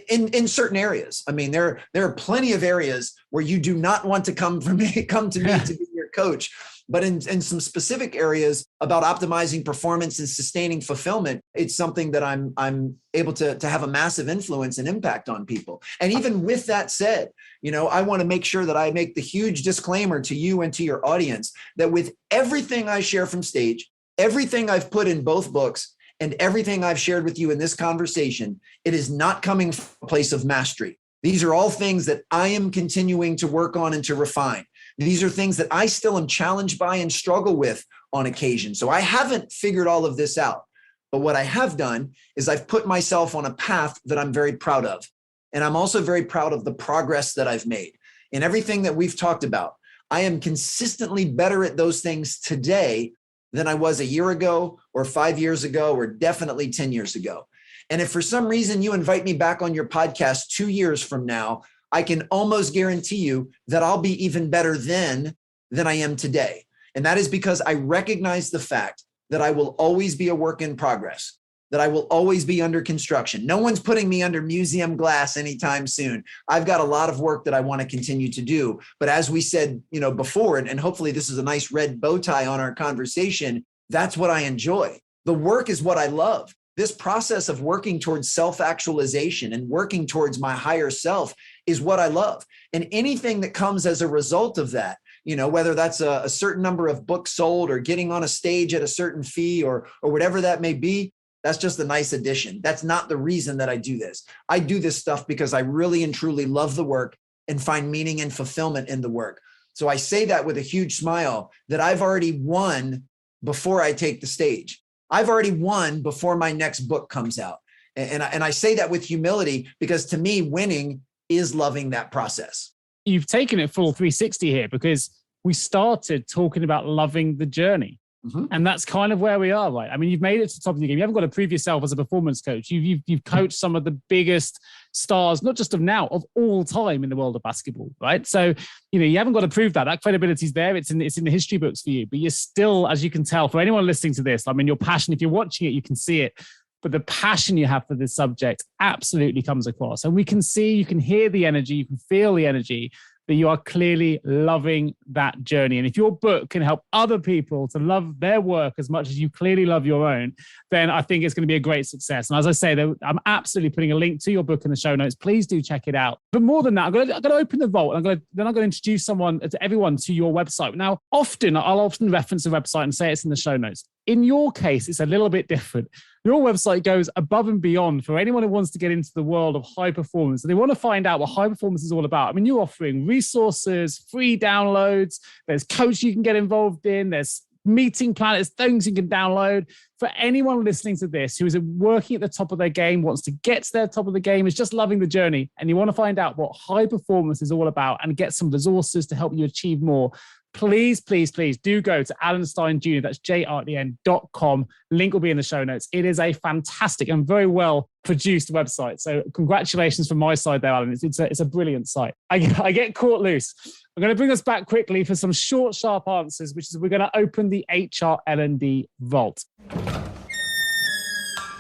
In certain areas. I mean, there are plenty of areas where you do not want to come to me to be your coach. But in some specific areas about optimizing performance and sustaining fulfillment, it's something that I'm able to have a massive influence and impact on people. And even with that said, I want to make sure that I make the huge disclaimer to you and to your audience that with everything I share from stage, everything I've put in both books, And everything I've shared with you in this conversation, it is not coming from a place of mastery. These are all things that I am continuing to work on and to refine. These are things that I still am challenged by and struggle with on occasion. So I haven't figured all of this out. But what I have done is I've put myself on a path that I'm very proud of. And I'm also very proud of the progress that I've made. In everything that we've talked about, I am consistently better at those things today than I was a year ago or 5 years ago or definitely 10 years ago. And if for some reason you invite me back on your podcast 2 years from now, I can almost guarantee you that I'll be even better then than I am today. And that is because I recognize the fact that I will always be a work in progress, that I will always be under construction. No one's putting me under museum glass anytime soon. I've got a lot of work that I want to continue to do. But as we said, before, and hopefully this is a nice red bow tie on our conversation, that's what I enjoy. The work is what I love. This process of working towards self-actualization and working towards my higher self is what I love. And anything that comes as a result of that, whether that's a certain number of books sold or getting on a stage at a certain fee or whatever that may be, that's just a nice addition. That's not the reason that I do this. I do this stuff because I really and truly love the work and find meaning and fulfillment in the work. So I say that with a huge smile that I've already won before I take the stage. I've already won before my next book comes out. And I say that with humility because to me, winning is loving that process. You've taken it full 360 here because we started talking about loving the journey. Mm-hmm. And that's kind of where we are, right? I mean, you've made it to the top of the game. You haven't got to prove yourself as a performance coach. You've coached some of the biggest stars, not just of now, of all time in the world of basketball, right? So, you haven't got to prove that. That credibility is there. It's in the history books for you. But you're still, as you can tell, for anyone listening to this, I mean, your passion, if you're watching it, you can see it. But the passion you have for this subject absolutely comes across. And we can see, you can hear the energy, you can feel the energy, that you are clearly loving that journey. And if your book can help other people to love their work as much as you clearly love your own, then I think it's going to be a great success. And as I say, I'm absolutely putting a link to your book in the show notes. Please do check it out. But more than that, I'm going to open the vault. I'm going to introduce everyone to your website. Now, I'll often reference a website and say it's in the show notes. In your case, it's a little bit different. Your website goes above and beyond for anyone who wants to get into the world of high performance. And they want to find out what high performance is all about. I mean, you're offering resources, free downloads. There's coaching you can get involved in. There's meeting planners, things you can download. For anyone listening to this who is working at the top of their game, wants to get to their top of the game, is just loving the journey, and you want to find out what high performance is all about and get some resources to help you achieve more, please, please, please do go to Alan Stein Jr. That's JRDN.com. Link will be in the show notes. It is a fantastic and very well produced website. So congratulations from my side there, Alan. It's a brilliant site. I get caught loose. I'm going to bring us back quickly for some short, sharp answers, which is we're going to open the HR L&D vault.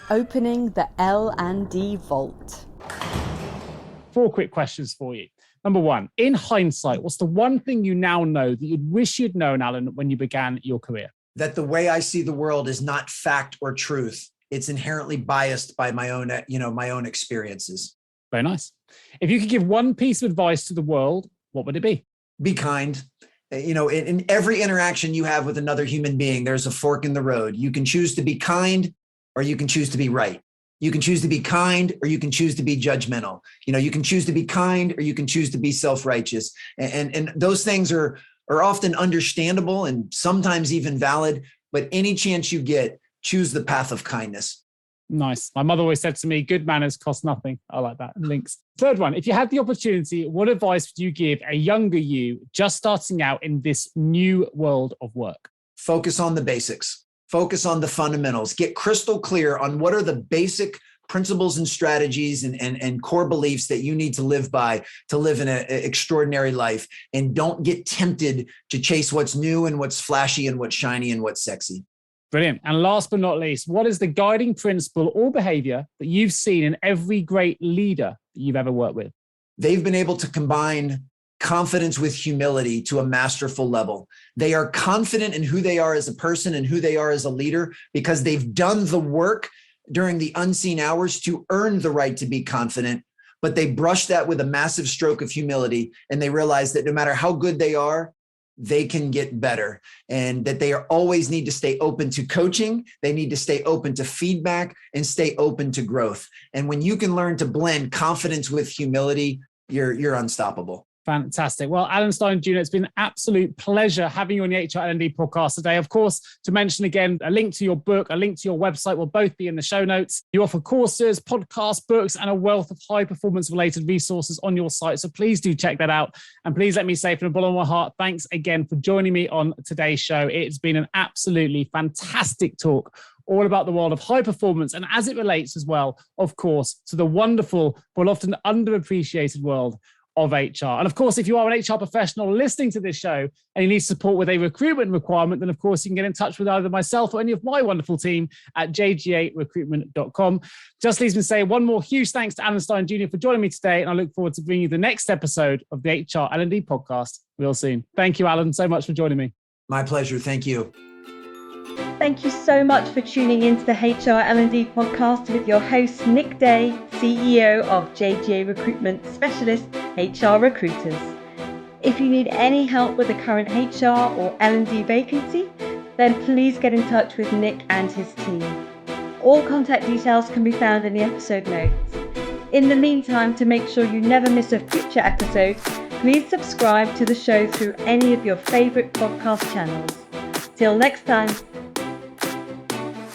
Opening the L&D vault. 4 quick questions for you. Number 1, in hindsight, what's the one thing you now know that you'd wish you'd known, Alan, when you began your career? That the way I see the world is not fact or truth. It's inherently biased by my own experiences. Very nice. If you could give one piece of advice to the world, what would it be? Be kind. In every interaction you have with another human being, there's a fork in the road. You can choose to be kind or you can choose to be right. You can choose to be kind or you can choose to be judgmental. You can choose to be kind or you can choose to be self-righteous. And those things are often understandable and sometimes even valid, but any chance you get, choose the path of kindness. Nice. My mother always said to me, good manners cost nothing. I like that. Links. 3rd one, if you had the opportunity, what advice would you give a younger you just starting out in this new world of work? Focus on the basics. Focus on the fundamentals. Get crystal clear on what are the basic principles and strategies and core beliefs that you need to live by to live in an extraordinary life. And don't get tempted to chase what's new and what's flashy and what's shiny and what's sexy. Brilliant. And last but not least, what is the guiding principle or behavior that you've seen in every great leader that you've ever worked with? They've been able to combine confidence with humility to a masterful level. They are confident in who they are as a person and who they are as a leader because they've done the work during the unseen hours to earn the right to be confident, but they brush that with a massive stroke of humility. And they realize that no matter how good they are, they can get better, and that they always need to stay open to coaching. They need to stay open to feedback and stay open to growth. And when you can learn to blend confidence with humility, you're unstoppable. Fantastic. Well, Alan Stein Jr., it's been an absolute pleasure having you on the HR L&D podcast today. Of course, to mention again, a link to your book, a link to your website will both be in the show notes. You offer courses, podcasts, books, and a wealth of high performance related resources on your site. So please do check that out. And please let me say from the bottom of my heart, thanks again for joining me on today's show. It's been an absolutely fantastic talk all about the world of high performance, and as it relates as well, of course, to the wonderful but often underappreciated world of HR. And of course, if you are an HR professional listening to this show and you need support with a recruitment requirement, then of course you can get in touch with either myself or any of my wonderful team at jgarecruitment.com. Just leaves me to say one more huge thanks to Alan Stein Jr. for joining me today. And I look forward to bringing you the next episode of the HR L&D podcast real soon. Thank you, Alan, so much for joining me. My pleasure. Thank you. Thank you so much for tuning into the HR L&D podcast with your host, Nick Day, CEO of JGA Recruitment Specialist HR Recruiters. If you need any help with a current HR or L&D vacancy, then please get in touch with Nick and his team. All contact details can be found in the episode notes. In the meantime, to make sure you never miss a future episode, please subscribe to the show through any of your favorite podcast channels. Till next time.